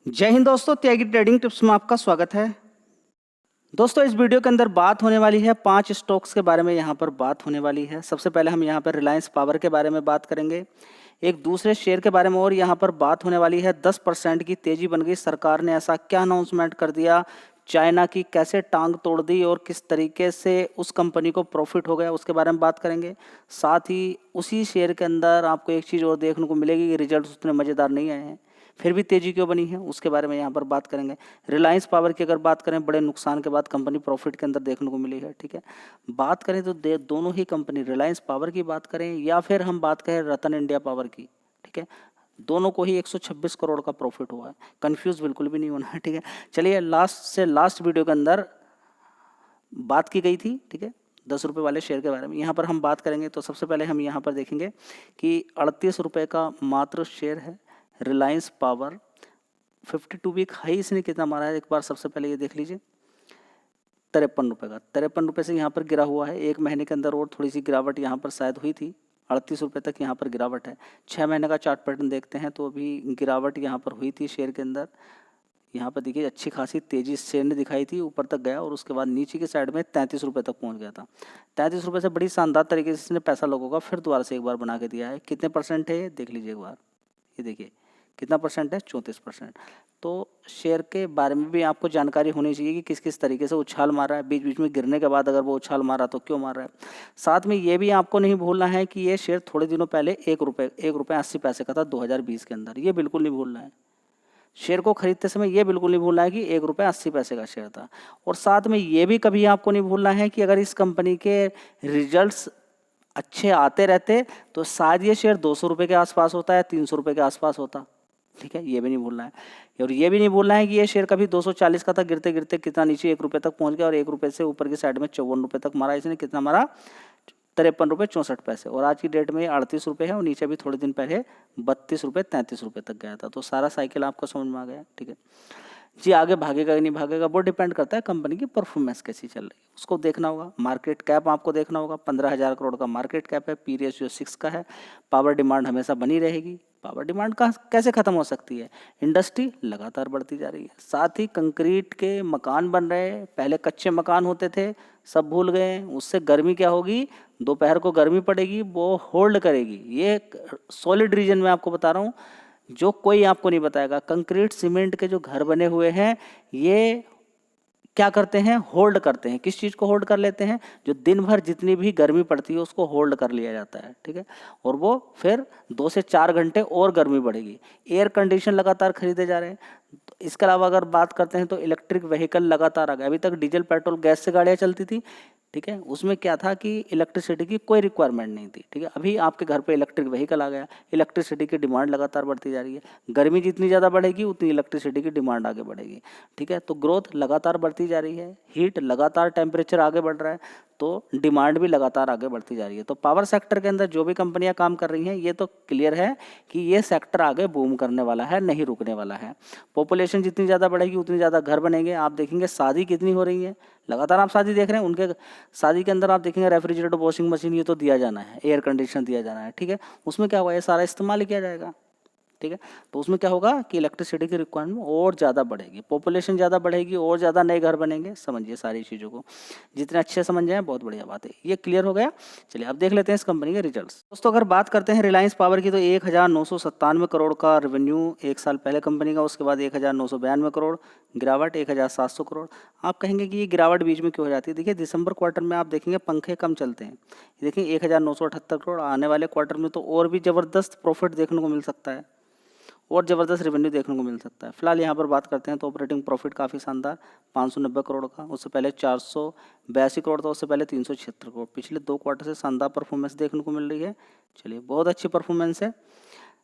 जय हिंद दोस्तों, त्यागी trading tips में आपका स्वागत है। दोस्तों, इस वीडियो के अंदर बात होने वाली है 5 स्टॉक्स के बारे में। यहाँ पर बात होने वाली है। सबसे पहले हम यहाँ पर रिलायंस पावर के बारे में बात करेंगे, एक दूसरे शेयर के बारे में, और यहाँ पर बात होने वाली है 10% की तेजी बन गई। सरकार ने ऐसा क्या अनाउंसमेंट कर दिया, चाइना की कैसे टांग तोड़ दी और किस तरीके से उस कंपनी को प्रॉफिट हो गया, उसके बारे में बात करेंगे। साथ ही उसी शेयर के अंदर आपको एक चीज़ और देखने को मिलेगी कि रिजल्ट उतने मज़ेदार नहीं आए हैं, फिर भी तेजी क्यों बनी है, उसके बारे में यहाँ पर बात करेंगे। रिलायंस पावर की अगर बात करें, बड़े नुकसान के बाद कंपनी प्रॉफिट के अंदर देखने को मिली है। ठीक है, बात करें तो दोनों ही कंपनी, रिलायंस पावर की बात करें या फिर हम बात करें रतन इंडिया पावर की, ठीक है, दोनों को ही 126 करोड़ का प्रॉफिट हुआ है। कंफ्यूज बिल्कुल भी नहीं होना है। ठीक है, चलिए लास्ट से लास्ट वीडियो के अंदर बात की गई थी, ठीक है, 10 रुपये वाले शेयर के बारे में। यहाँ पर हम बात करेंगे तो सबसे पहले हम यहाँ पर देखेंगे कि 38 रुपये का मात्र शेयर है रिलायंस पावर। 52 वीक हाई इसने कितना मारा है, एक बार सबसे पहले ये देख लीजिए, 53 रुपये का। 53 रुपये से यहाँ पर गिरा हुआ है। एक महीने के अंदर और थोड़ी सी गिरावट यहाँ पर शायद हुई थी, 38 रुपये तक यहाँ पर गिरावट है। 6 महीने का चार्ट पैटर्न देखते हैं तो अभी गिरावट यहाँ पर हुई थी शेयर के अंदर। यहाँ पर देखिए अच्छी खासी तेजी शेयर ने दिखाई थी, ऊपर तक गया और उसके बाद नीचे की साइड में 33 रुपये तक पहुँच गया था। 33 रुपये से बड़ी शानदार तरीके से इसने पैसा लोगों का फिर दोबारा से एक बार बना के दिया है। कितने परसेंट है ये देख लीजिए एक बार, ये देखिए कितना परसेंट है, 34%। तो शेयर के बारे में भी आपको जानकारी होनी चाहिए कि किस किस तरीके से उछाल मारा है, बीच बीच में गिरने के बाद अगर वो उछाल मारा तो क्यों मार रहा है। साथ में ये भी आपको नहीं भूलना है कि ये शेयर थोड़े दिनों पहले 1 रुपये 80 पैसे का था 2020 के अंदर, ये बिल्कुल नहीं भूलना है। शेयर को खरीदते समय ये बिल्कुल नहीं भूलना है कि 1 रुपये 80 पैसे का शेयर था। और साथ में ये भी कभी आपको नहीं भूलना है कि अगर इस कंपनी के रिजल्ट्स अच्छे आते रहते तो शायद ये शेयर 200 रुपये के आसपास होता है, 300 रुपये के आसपास होता। ठीक है, ये भी नहीं भूलना है। और ये भी नहीं भूलना है कि ये शेयर कभी 240 का था, गिरते गिरते कितना नीचे 1 रुपये तक पहुंच गया और 1 रुपये से ऊपर की साइड में 54 रुपये तक मारा इसने। कितना मारा, 53 रुपये 64 पैसे। और आज की डेट में ये 38 रुपये है और नीचे भी थोड़े दिन पहले 32 रुपये 33 रुपये तक गया था। तो सारा साइकिल आपको समझ में आ गया। ठीक है जी, आगे भागेगा कि नहीं भागेगा वो डिपेंड करता है कंपनी की परफॉर्मेंस कैसी चल रही है, उसको देखना होगा। मार्केट कैप आपको देखना होगा, 15,000 करोड़ का मार्केट कैप है, पी रेशियो 6 का है। पावर डिमांड हमेशा बनी रहेगी। पावर डिमांड का कैसे ख़त्म हो सकती है, इंडस्ट्री लगातार बढ़ती जा रही है। साथ ही कंक्रीट के मकान बन रहे हैं, पहले कच्चे मकान होते थे सब भूल गए। उससे गर्मी क्या होगी, दोपहर को गर्मी पड़ेगी, वो होल्ड करेगी। ये सॉलिड रीजन में आपको बता रहा हूँ, जो कोई आपको नहीं बताएगा। कंक्रीट सीमेंट के जो घर बने हुए हैं ये क्या करते हैं, होल्ड करते हैं। किस चीज़ को होल्ड कर लेते हैं, जो दिन भर जितनी भी गर्मी पड़ती है उसको होल्ड कर लिया जाता है। ठीक है, और वो फिर 2 से 4 घंटे और गर्मी बढ़ेगी। एयर कंडीशन लगातार खरीदे जा रहे हैं। इसके अलावा अगर बात करते हैं तो इलेक्ट्रिक व्हीकल लगातार आ गए। अभी तक डीजल पेट्रोल गैस से गाड़ियाँ चलती थी, ठीक है, उसमें क्या था कि इलेक्ट्रिसिटी की कोई रिक्वायरमेंट नहीं थी। ठीक है, अभी आपके घर पे इलेक्ट्रिक व्हीकल आ गया, इलेक्ट्रिसिटी की डिमांड लगातार बढ़ती जा रही है। गर्मी जितनी ज़्यादा बढ़ेगी उतनी इलेक्ट्रिसिटी की डिमांड आगे बढ़ेगी। ठीक है, तो ग्रोथ लगातार बढ़ती जा रही है, हीट लगातार, टेम्परेचर आगे बढ़ रहा है, तो डिमांड भी लगातार आगे बढ़ती जा रही है। तो पावर सेक्टर के अंदर जो भी कंपनियां काम कर रही हैं ये तो क्लियर है कि ये सेक्टर आगे बूम करने वाला है, नहीं रुकने वाला है। पॉपुलेशन जितनी ज़्यादा बढ़ेगी उतनी ज़्यादा घर बनेंगे। आप देखेंगे शादी कितनी हो रही है, लगातार आप शादी देख रहे हैं, उनके शादी के अंदर आप देखेंगे रेफ्रिजरेटर, वॉशिंग मशीन, ये तो दिया जाना है, एयर कंडीशन दिया जाना है। ठीक है, उसमें क्या हुआ, ये सारा इस्तेमाल किया जाएगा। ठीक है, तो उसमें क्या होगा कि इलेक्ट्रिसिटी की रिक्वायरमेंट और ज़्यादा बढ़ेगी, पॉपुलेशन ज़्यादा बढ़ेगी और ज़्यादा नए घर बनेंगे। समझिए सारी चीज़ों को, जितने अच्छे समझ जाए बहुत बढ़िया बात है। ये क्लियर हो गया। चलिए अब देख लेते हैं इस कंपनी के रिजल्ट्स। दोस्तों अगर बात करते हैं रिलायंस पावर की तो 1997 करोड़ का रेवेन्यू एक साल पहले कंपनी का, उसके बाद 1992 करोड़, गिरावट 1700 करोड़। आप कहेंगे कि ये गिरावट बीच में क्यों हो जाती है। देखिए दिसंबर क्वार्टर में आप देखेंगे पंखे कम चलते हैं। देखिए 1978 करोड़, आने वाले क्वार्टर में तो और भी ज़बरदस्त प्रॉफिट देखने को मिल सकता है और ज़बरदस्त रेवेन्यू देखने को मिल सकता है। फिलहाल यहाँ पर बात करते हैं तो ऑपरेटिंग प्रॉफिट काफ़ी शानदार 590 करोड़ का, उससे पहले 482 करोड़ था, उससे पहले 376 करोड़। पिछले 2 क्वार्टर से शानदार परफॉर्मेंस देखने को मिल रही है। चलिए बहुत अच्छी परफॉर्मेंस है।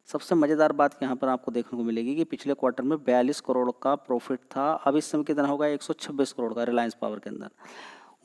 सबसे मज़ेदार बात यहाँ पर आपको देखने को मिलेगी कि पिछले क्वार्टर में 42 करोड़ का प्रॉफिट था, अब इस समय कितना होगा, 126 करोड़ का रिलायंस पावर के अंदर।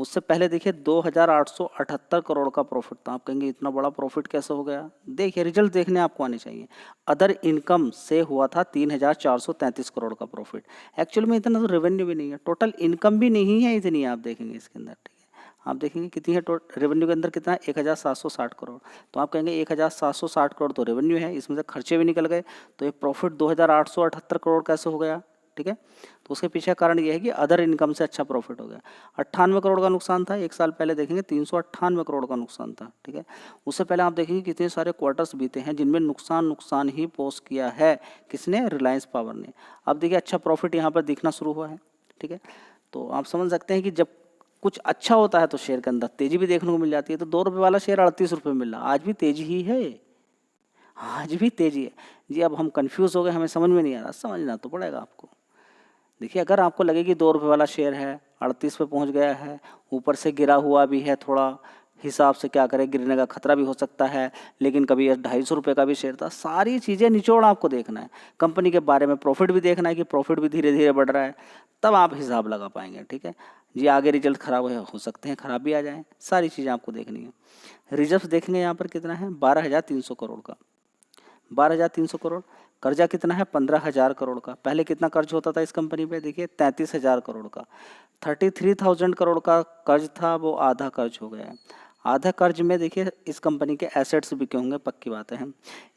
उससे पहले देखिए 2878 करोड़ का प्रॉफिट था। आप कहेंगे इतना बड़ा प्रॉफिट कैसे हो गया। देखिए रिजल्ट देखने आपको आने चाहिए। अदर इनकम से हुआ था 3433 करोड़ का प्रॉफिट। एक्चुअल में इतना तो रेवेन्यू भी नहीं है, टोटल इनकम भी नहीं है इतनी, आप देखेंगे इसके अंदर। ठीक है, आप देखेंगे कितनी है रेवेन्यू के अंदर कितना है 1760 करोड़। तो आप कहेंगे 1760 करोड़ तो रेवेन्यू है, इसमें से खर्चे भी निकल गए, तो ये प्रॉफिट 2878 करोड़ कैसे हो गया, ठीक है। तो उसके पीछे कारण ये है कि अदर इनकम से अच्छा प्रॉफिट हो गया। 98 करोड़ का नुकसान था, एक साल पहले देखेंगे 398 करोड़ का नुकसान था, ठीक है। उससे पहले आप देखेंगे कितने सारे क्वार्टर्स बीते हैं जिनमें नुकसान ही पोस्ट किया है किसने, रिलायंस पावर ने। अब देखिए अच्छा प्रॉफिट यहाँ पर दिखना शुरू हुआ है, ठीक है। तो आप समझ सकते हैं कि जब कुछ अच्छा होता है तो शेयर के अंदर तेजी भी देखने को मिल जाती है। तो 2 रुपये वाला शेयर 38 रुपये मिल रहा, आज भी तेजी ही है, आज भी तेजी है जी। अब हम कंफ्यूज हो गए, हमें समझ में नहीं आ रहा, समझना तो पड़ेगा आपको। देखिए अगर आपको लगे कि 2 रुपये वाला शेयर है 38 पे पहुंच गया है, ऊपर से गिरा हुआ भी है, थोड़ा हिसाब से क्या करें, गिरने का खतरा भी हो सकता है, लेकिन कभी 250 रुपये का भी शेयर था, सारी चीज़ें निचोड़ आपको देखना है, कंपनी के बारे में प्रॉफिट भी देखना है कि प्रॉफिट भी धीरे धीरे बढ़ रहा है, तब आप हिसाब लगा पाएंगे, ठीक है जी। आगे रिजल्ट खराब हो सकते हैं, खराब भी आ जाएँ, सारी चीज़ें आपको देखनी है। रिजर्व देखेंगे यहाँ पर कितना है 12,300 करोड़ का, 12,300 करोड़। कर्जा कितना है 15,000 करोड़ का। पहले कितना कर्ज होता था इस कंपनी पे, देखिए 33,000 करोड़ का। 33,000 करोड़ का कर्ज था, वो आधा कर्ज हो गया है। आधा कर्ज में देखिए इस कंपनी के एसेट्स बिके होंगे, पक्की बात है।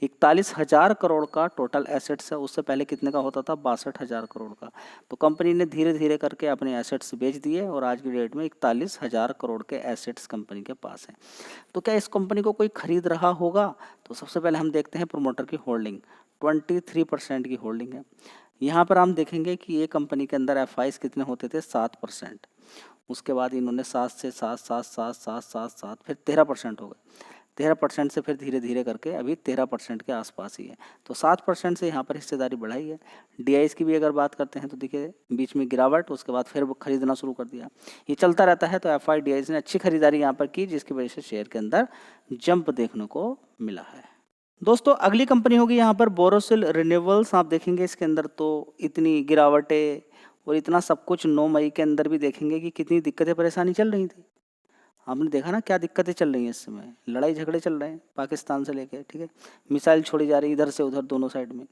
41,000 करोड़ का टोटल एसेट्स है, उससे पहले कितने का होता था 62,000 करोड़ का। तो कंपनी ने धीरे धीरे करके अपने एसेट्स बेच दिए और आज की डेट में 41,000 करोड़ के एसेट्स कंपनी के पास हैं। तो क्या इस कंपनी को कोई खरीद रहा होगा, तो सबसे पहले हम देखते हैं प्रोमोटर की होल्डिंग, 23% की होल्डिंग है। यहाँ पर हम देखेंगे कि ये कंपनी के अंदर एफआईज कितने होते थे 7%, उसके बाद इन्होंने 7 से 7 7 7 7 7 7 फिर 13% हो गए, 13% से फिर धीरे धीरे करके अभी 13% के आसपास ही है। तो 7% से यहाँ पर हिस्सेदारी बढ़ाई है। डीआईएस की भी अगर बात करते हैं तो देखिए बीच में गिरावट, उसके बाद फिर वो खरीदना शुरू कर दिया, ये चलता रहता है। तो एफआई डीआईएस ने अच्छी खरीदारी यहाँ पर की, जिसकी वजह से शेयर के अंदर जंप देखने को मिला है। दोस्तों अगली कंपनी होगी यहाँ पर बोरोसिल रिन्यूएबल्स। आप देखेंगे इसके अंदर तो इतनी गिरावटें और इतना सब कुछ 9 मई के अंदर भी देखेंगे कि कितनी दिक्कतें परेशानी चल रही थी। आपने देखा ना क्या दिक्कतें चल रही हैं इस समय, लड़ाई झगड़े चल रहे हैं पाकिस्तान से लेके, ठीक है, मिसाइल छोड़ी जा रही है इधर से उधर दोनों साइड में।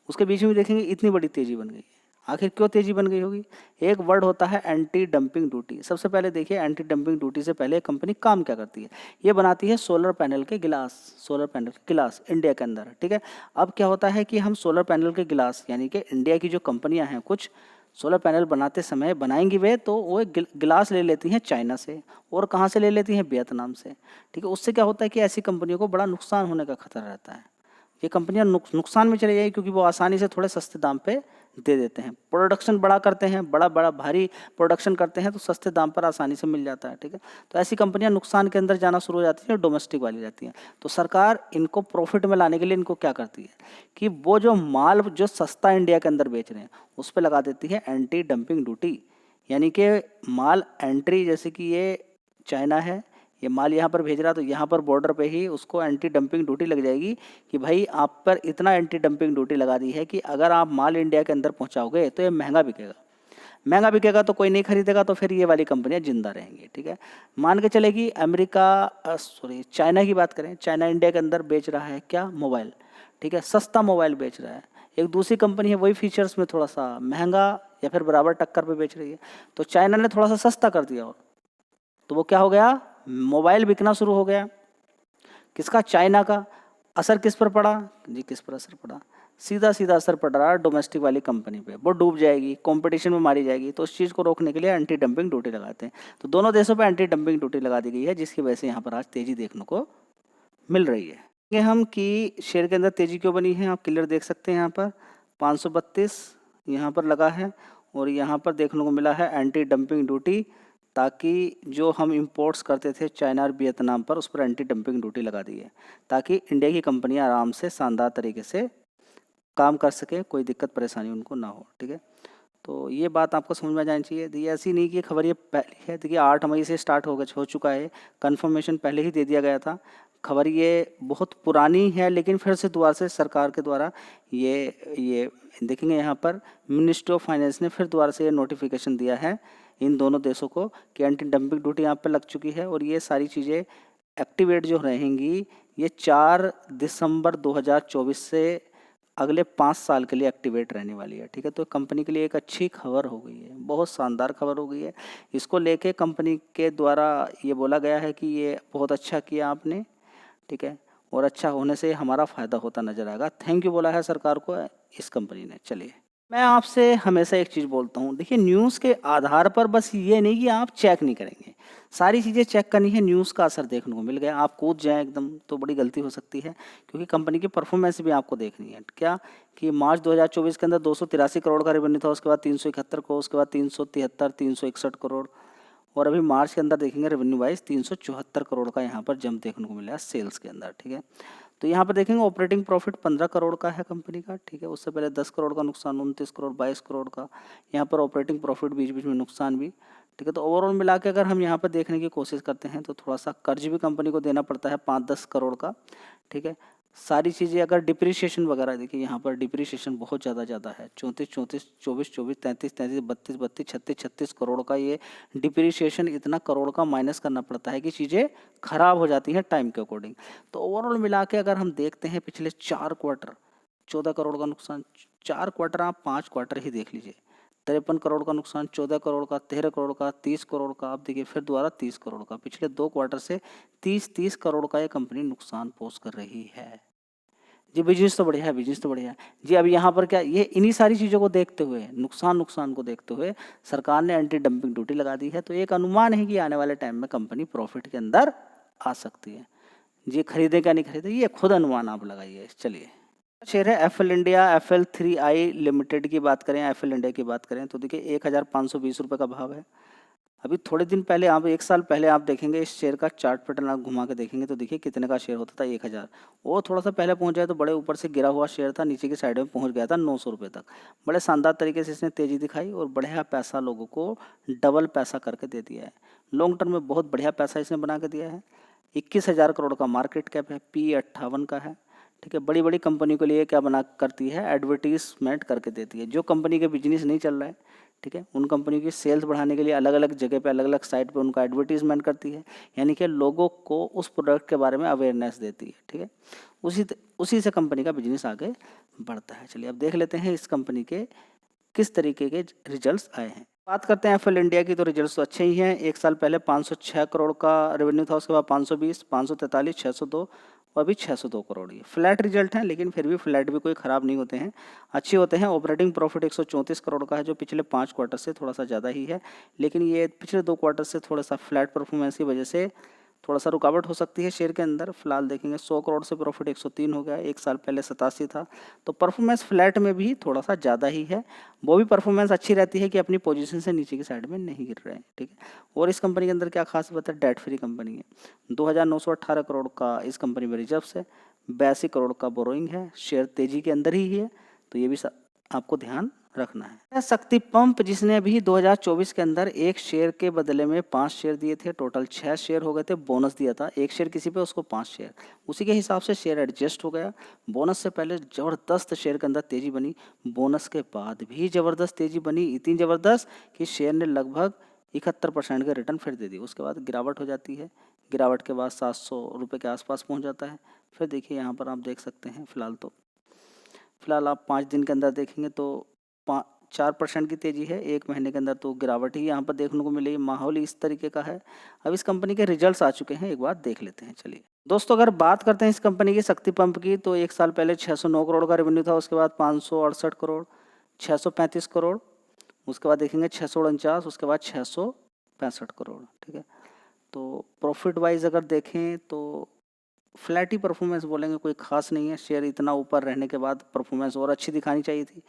उसके बीच में देखेंगे इतनी बड़ी तेजी बन गई है। आखिर क्यों तेजी बन गई होगी, एक वर्ड होता है एंटी डंपिंग ड्यूटी। सबसे पहले देखिए एंटी डंपिंग ड्यूटी से पहले कंपनी काम क्या करती है, ये बनाती है सोलर पैनल के गिलास, सोलर पैनल के गिलास इंडिया के अंदर, ठीक है। अब क्या होता है कि हम सोलर पैनल के गिलास यानी कि इंडिया की जो कंपनियां हैं कुछ सोलर पैनल बनाते समय बनाएंगी वे तो वो गिलास ले लेती हैं चाइना से, और कहाँ से ले लेती हैं, वियतनाम से, ठीक है। उससे क्या होता है कि ऐसी कंपनियों को बड़ा नुकसान होने का खतरा रहता है। ये कंपनियां नुकसान में चली जाएगी क्योंकि वो आसानी से थोड़े सस्ते दाम पे दे देते हैं, प्रोडक्शन बड़ा करते हैं, बड़ा बड़ा भारी प्रोडक्शन करते हैं तो सस्ते दाम पर आसानी से मिल जाता है, ठीक है। तो ऐसी कंपनियां नुकसान के अंदर जाना शुरू हो जाती हैं, डोमेस्टिक वाली रहती हैं। तो सरकार इनको प्रॉफिट में लाने के लिए इनको क्या करती है कि वो जो माल जो सस्ता इंडिया के अंदर बेच रहे हैं उस पर लगा देती है एंटी डंपिंग ड्यूटी, यानी कि माल एंट्री, जैसे कि ये चाइना है, ये माल यहाँ पर भेज रहा है तो यहाँ पर बॉर्डर पे ही उसको एंटी डंपिंग ड्यूटी लग जाएगी कि भाई आप पर इतना एंटी डंपिंग ड्यूटी लगा दी है कि अगर आप माल इंडिया के अंदर पहुँचाओगे तो ये महंगा बिकेगा, महंगा बिकेगा तो कोई नहीं खरीदेगा, तो फिर ये वाली कंपनियां जिंदा रहेंगी, ठीक है। मान के चलेगी चाइना की बात करें, चाइना इंडिया के अंदर बेच रहा है क्या, मोबाइल, ठीक है, सस्ता मोबाइल बेच रहा है। एक दूसरी कंपनी है वही फीचर्स में थोड़ा सा महंगा या फिर बराबर टक्कर पे बेच रही है, तो चाइना ने थोड़ा सा सस्ता कर दिया और तो वो क्या हो गया, मोबाइल बिकना शुरू हो गया। किसका, चाइना का। असर किस पर पड़ा जी, किस पर असर पड़ा, सीधा सीधा असर पड़ रहा है डोमेस्टिक वाली कंपनी पे, वो डूब जाएगी, कंपटीशन में मारी जाएगी। तो उस चीज़ को रोकने के लिए एंटी डंपिंग ड्यूटी लगाते हैं। तो दोनों देशों पे एंटी डंपिंग ड्यूटी लगा दी गई है, जिसकी वजह से यहाँ पर आज तेजी देखने को मिल रही है। ये हम कि शेयर के अंदर तेजी क्यों बनी है, आप क्लियर देख सकते हैं यहाँ पर 532 यहाँ पर लगा है और यहाँ पर देखने को मिला है एंटी डंपिंग ड्यूटी, ताकि जो हम इंपोर्ट्स करते थे चाइना और वियतनाम पर उस पर एंटी डंपिंग ड्यूटी लगा दी है, ताकि इंडिया की कंपनियां आराम से शानदार तरीके से काम कर सके, कोई दिक्कत परेशानी उनको ना हो, ठीक है। तो ये बात आपको समझ में आ जानी चाहिए। देखिए ऐसी नहीं कि खबर ये पहले है, देखिए 8 मई से स्टार्ट हो चुका है, कन्फर्मेशन पहले ही दे दिया गया था। खबर ये बहुत पुरानी है लेकिन फिर से दोबारा से सरकार के द्वारा ये देखेंगे यहाँ पर मिनिस्ट्री ऑफ फाइनेंस ने फिर दोबारा से ये नोटिफिकेशन दिया है इन दोनों देशों को कि एंटी डंपिंग ड्यूटी यहाँ पर लग चुकी है और ये सारी चीज़ें एक्टिवेट जो रहेंगी ये 4 दिसंबर 2024 से अगले 5 साल के लिए एक्टिवेट रहने वाली है, ठीक है। तो कंपनी के लिए एक अच्छी खबर हो गई है, बहुत शानदार खबर हो गई है। इसको लेके कंपनी के द्वारा ये बोला गया है कि ये बहुत अच्छा किया आपने, ठीक है, और अच्छा होने से हमारा फ़ायदा होता नज़र आएगा। थैंक यू बोला है सरकार को इस कंपनी ने। चलिए, मैं आपसे हमेशा एक चीज़ बोलता हूँ, देखिए न्यूज़ के आधार पर बस ये नहीं कि आप चेक नहीं करेंगे, सारी चीज़ें चेक करनी है। न्यूज़ का असर देखने को मिल गया, आप कूद जाएँ एकदम तो बड़ी गलती हो सकती है, क्योंकि कंपनी की परफॉर्मेंस भी आपको देखनी है। क्या कि मार्च 2024 के अंदर 283 करोड़ का रेवेन्यू था, उसके बाद 371 करोड़, उसके बाद 373, 361 करोड़, और अभी मार्च के अंदर देखेंगे रेवेन्यू वाइज 374 करोड़ का यहाँ पर जंप देखने को मिला है सेल्स के अंदर, ठीक है। तो यहाँ पर देखेंगे ऑपरेटिंग प्रॉफिट 15 करोड़ का है कंपनी का, ठीक है। उससे पहले 10 करोड़ का नुकसान, 29 करोड़, 22 करोड़ का यहाँ पर ऑपरेटिंग प्रॉफिट, बीच बीच में नुकसान भी, ठीक है। तो ओवरऑल मिला के अगर हम यहाँ पर देखने की कोशिश करते हैं तो थोड़ा सा कर्ज भी कंपनी को देना पड़ता है 5-10 करोड़ का, ठीक है। सारी चीज़ें अगर डिप्रिसिएशन वगैरह देखिए, यहाँ पर डिप्रिसिएशन बहुत ज़्यादा है, 34, 34, 24, 24, 33, 33, 32, 32, 36, 36 करोड़ का ये डिप्रिसिएशन, इतना करोड़ का माइनस करना पड़ता है कि चीज़ें खराब हो जाती हैं टाइम के अकॉर्डिंग। तो ओवरऑल मिला के अगर हम देखते हैं पिछले 4 क्वार्टर 14 करोड़ का नुकसान, 4 क्वार्टर आप 5 क्वार्टर ही देख लीजिए, 53 करोड़ का नुकसान, 14 करोड़ का, 13 करोड़ का, 30 करोड़ का, आप देखिए फिर दोबारा 30 करोड़ का। पिछले 2 क्वार्टर से 30-30 करोड़ का ये कंपनी नुकसान पोस्ट कर रही है। जी बिजनेस तो बढ़िया है, बिजनेस तो बढ़िया है जी। अब यहाँ पर क्या, ये इन्हीं सारी चीज़ों को देखते हुए, नुकसान को देखते हुए सरकार ने एंटी डंपिंग ड्यूटी लगा दी है। तो एक अनुमान है कि आने वाले टाइम में कंपनी प्रॉफिट के अंदर आ सकती है जी। खरीदे क्या नहीं खरीदे, ये खुद अनुमान आप लगाइए। चलिए, शेयर है एफएल इंडिया, FL3I लिमिटेड की बात करें, एफएल इंडिया की बात करें तो देखिए 1520 रुपये का भाव है। अभी थोड़े दिन पहले आप, 1 साल पहले आप देखेंगे इस शेयर का चार्ट पैटर्न आप घुमा के देखेंगे तो देखिए कितने का शेयर होता था, 1000। वो थोड़ा सा पहले पहुंच जाए तो बड़े ऊपर से गिरा हुआ शेयर था, नीचे की साइड में पहुंच गया था 900 रुपये तक। बड़े शानदार तरीके से इसने तेज़ी दिखाई और बढ़िया पैसा लोगों को डबल पैसा करके दे दिया है। लॉन्ग टर्म में बहुत बढ़िया पैसा इसने बना के दिया है। 21,000 करोड़ का मार्केट कैप है, P 58 का है, ठीक है। बड़ी बड़ी कंपनी के लिए क्या बना करती है, एडवर्टीजमेंट करके देती है। जो कंपनी के बिजनेस नहीं चल रहा है, ठीक है, उन कंपनी की सेल्स बढ़ाने के लिए अलग अलग जगह पे, अलग अलग साइट पे उनका एडवर्टीजमेंट करती है, यानी कि लोगों को उस प्रोडक्ट के बारे में अवेयरनेस देती है, ठीक है। उसी से कंपनी का बिजनेस आगे बढ़ता है। चलिए अब देख लेते हैं इस कंपनी के किस तरीके के रिजल्ट्स आए हैं। बात करते हैं एफएल इंडिया की, तो रिजल्ट्स तो अच्छे ही हैं। 1 साल पहले 506 करोड़ का रेवेन्यू था, उसके बाद 520, 543, 602 और अभी 602 करोड़। ये फ्लैट रिजल्ट हैं, लेकिन फिर भी फ्लैट भी कोई ख़राब नहीं होते हैं, अच्छे होते हैं। ऑपरेटिंग प्रॉफिट 134 करोड़ का है, जो पिछले 5 क्वार्टर से थोड़ा सा ज़्यादा ही है, लेकिन ये पिछले 2 क्वार्टर से थोड़ा सा फ्लैट परफॉर्मेंस की वजह से थोड़ा सा रुकावट हो सकती है शेयर के अंदर। फिलहाल देखेंगे 100 करोड़ से प्रॉफिट 103 हो गया, 1 साल पहले 87 था। तो परफॉर्मेंस फ्लैट में भी थोड़ा सा ज़्यादा ही है। वो भी परफॉर्मेंस अच्छी रहती है कि अपनी पोजीशन से नीचे की साइड में नहीं गिर रहे हैं, ठीक है। और इस कंपनी के अंदर क्या खास बात है, डेट फ्री कंपनी है। 2,918 करोड़ का इस कंपनी में रिजर्व्स है, 82 करोड़ का बोरोइंग है, शेयर तेजी के अंदर ही है, तो ये भी आपको ध्यान रखना है। शक्ति पंप, जिसने अभी 2024 के अंदर 1 शेयर के बदले में 5 शेयर दिए थे, टोटल 6 शेयर हो गए थे, बोनस दिया था 1 शेयर किसी पे, उसको 5 शेयर, उसी के हिसाब से शेयर एडजस्ट हो गया। बोनस से पहले ज़बरदस्त शेयर के अंदर तेज़ी बनी, बोनस के बाद भी ज़बरदस्त तेज़ी बनी, इतनी ज़बरदस्त कि शेयर ने लगभग 71% के रिटर्न फिर दे दी। उसके बाद गिरावट हो जाती है, गिरावट के बाद 700 रुपये के आसपास पहुँच जाता है। फिर देखिए यहाँ पर आप देख सकते हैं, फिलहाल आप 5 दिन के अंदर देखेंगे तो 4% की तेज़ी है, 1 महीने के अंदर तो गिरावट ही यहाँ पर देखने को मिली। माहौल इस तरीके का है। अब इस कंपनी के रिजल्ट्स आ चुके हैं, एक बार देख लेते हैं। चलिए दोस्तों, अगर बात करते हैं इस कंपनी की शक्ति पंप की, तो 1 साल पहले 609 करोड़ का रेवेन्यू था, उसके बाद 568 करोड़, 635 करोड़, उसके बाद देखेंगे 649, उसके बाद 665 करोड़, ठीक है। तो प्रॉफिट वाइज अगर देखें तो फ्लैट ही परफॉर्मेंस बोलेंगे, कोई खास नहीं है। शेयर इतना ऊपर रहने के बाद परफॉर्मेंस और अच्छी दिखानी चाहिए थी,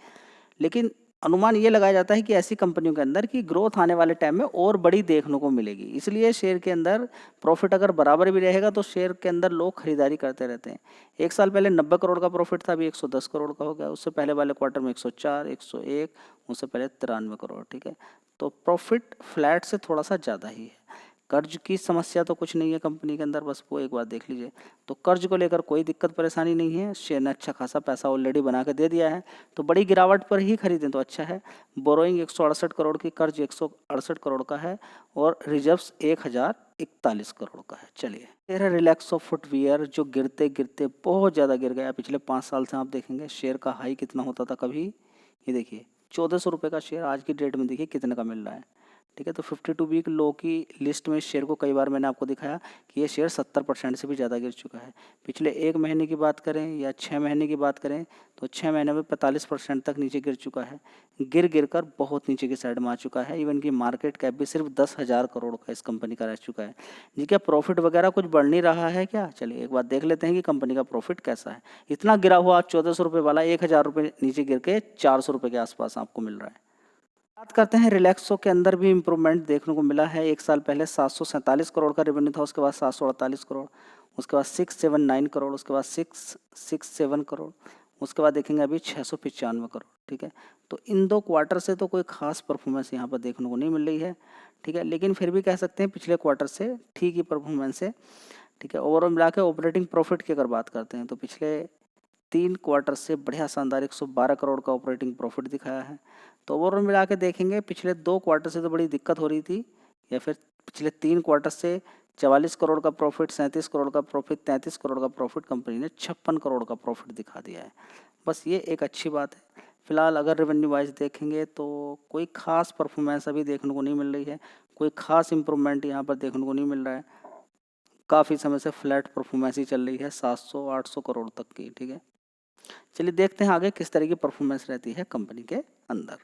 लेकिन अनुमान ये लगाया जाता है कि ऐसी कंपनियों के अंदर की ग्रोथ आने वाले टाइम में और बड़ी देखने को मिलेगी, इसलिए शेयर के अंदर प्रॉफिट अगर बराबर भी रहेगा तो शेयर के अंदर लोग खरीदारी करते रहते हैं। 1 साल पहले 90 करोड़ का प्रॉफिट था, अभी 110 करोड़ का हो गया। उससे पहले वाले क्वार्टर में 104, 101, उससे पहले 93 करोड़, ठीक है। तो प्रॉफिट फ्लैट से थोड़ा सा ज़्यादा ही है। कर्ज की समस्या तो कुछ नहीं है कंपनी के अंदर, बस वो एक बार देख लीजिए। तो कर्ज को लेकर कोई दिक्कत परेशानी नहीं है, शेयर ने अच्छा खासा पैसा ऑलरेडी बना के दे दिया है, तो बड़ी गिरावट पर ही खरीदें तो अच्छा है। बोरोइंग 168 करोड़ की, कर्ज 168 करोड़ का है और रिजर्व्स 1041 करोड़ का है। चलिए, शेयर है रिलैक्सो फुटवियर, जो गिरते गिरते बहुत ज़्यादा गिर गया। पिछले 5 साल से आप देखेंगे शेयर का हाई कितना होता था कभी, ये देखिए 1400 रुपये का शेयर, आज की डेट में देखिए कितने का मिल रहा है। ठीक है, तो 52 वीक लो की लिस्ट में इस शेयर को कई बार मैंने आपको दिखाया कि ये शेयर 70% से भी ज़्यादा गिर चुका है। पिछले 1 महीने की बात करें या 6 महीने की बात करें तो 6 महीने में 45% तक नीचे गिर चुका है। गिर कर बहुत नीचे की साइड में आ चुका है। इवन की मार्केट कैप भी सिर्फ 10,000 करोड़ का इस कंपनी का रह चुका है। जी, क्या प्रॉफिट वगैरह कुछ बढ़ नहीं रहा है क्या? चलिए एक बार देख लेते हैं कि कंपनी का प्रॉफिट कैसा है। इतना गिरा हुआ 1400 रुपये वाला 1000 रुपये नीचे गिर के 400 रुपये के आसपास आपको मिल रहा है। बात करते हैं रिलैक्सो के अंदर भी इम्प्रूवमेंट देखने को मिला है। 1 साल पहले 747 करोड़ का रेवेन्यू था, उसके बाद 748 करोड़, उसके बाद 679 करोड़, उसके बाद 667 करोड़, उसके बाद देखेंगे अभी 695 करोड़। ठीक है, तो इन 2 क्वार्टर से तो कोई खास परफॉर्मेंस यहाँ पर देखने को नहीं मिल रही है। ठीक है, लेकिन फिर भी कह सकते हैं पिछले क्वार्टर से ठीक ही परफॉर्मेंस है। ठीक है, ओवरऑल मिला के ऑपरेटिंग प्रॉफिट की अगर बात करते हैं तो पिछले 3 क्वार्टर से बढ़िया शानदार 112 करोड़ का ऑपरेटिंग प्रॉफिट दिखाया है। तो ओवरऑल मिला के देखेंगे पिछले 2 क्वार्टर से तो बड़ी दिक्कत हो रही थी, या फिर पिछले 3 क्वार्टर से 44 करोड़ का प्रॉफिट, 37 करोड़ का प्रॉफिट, 33 करोड़ का प्रॉफिट, कंपनी ने 56 करोड़ का प्रॉफिट दिखा दिया है। बस ये एक अच्छी बात है। फिलहाल अगर रेवेन्यू वाइज देखेंगे तो कोई खास परफॉर्मेंस अभी देखने को नहीं मिल रही है, कोई खास इंप्रूवमेंट यहाँ पर देखने को नहीं मिल रहा है। काफ़ी समय से फ्लैट परफॉर्मेंस ही चल रही है 700-800 करोड़ तक की। ठीक है, चलिए देखते हैं आगे किस तरह की परफॉर्मेंस रहती है कंपनी के अंदर।